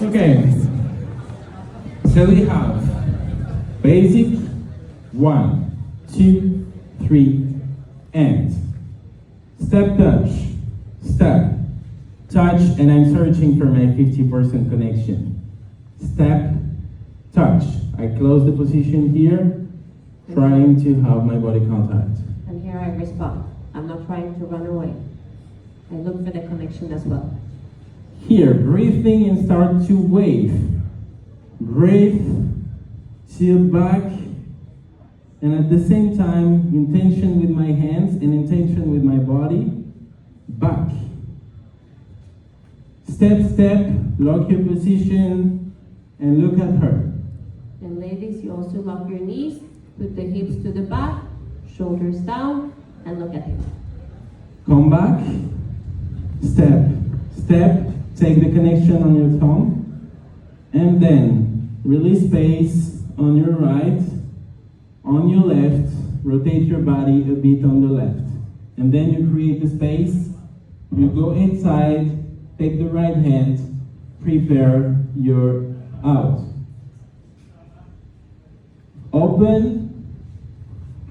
Okay, so we have basic, 1, 2, 3, and step touch, step, touch, and I'm searching for my 50% connection. Step, touch. I close the position here, trying to have my body contact. And here I respond. I'm not trying to run away. I look for the connection as well. Here, breathing and start to wave. Breathe, till back, and at the same time, intention with my hands and intention with my body, back. Step, step, lock your position, and look at her. And ladies, you also lock your knees, put the hips to the back, shoulders down, and look at him. Come back, step, step, take the connection on your thumb, and then release space on your right, on your left, rotate your body a bit on the left. And then you create the space, you go inside, take the right hand, prepare your out. Open,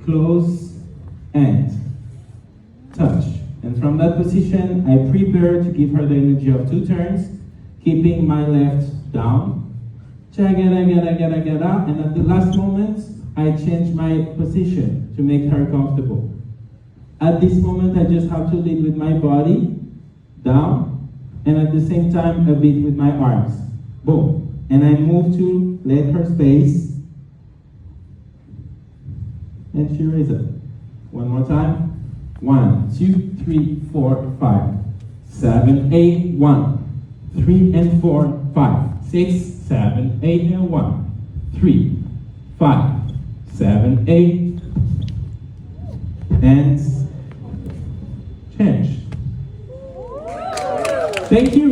close, and touch. And from that position, I prepare to give her the energy of 2 turns, keeping my left down. Chagada, and at the last moment, I change my position to make her comfortable. At this moment, I just have to lead with my body, down, and at the same time, a bit with my arms. Boom. And I move to let her space, and she raises up. One more time. 1, 2, 3, 4, 5, 7, 8, 1, 3 and 4, 5, 6, 7, 8 and 1, 3, 5, 7, 8, and change. Thank you.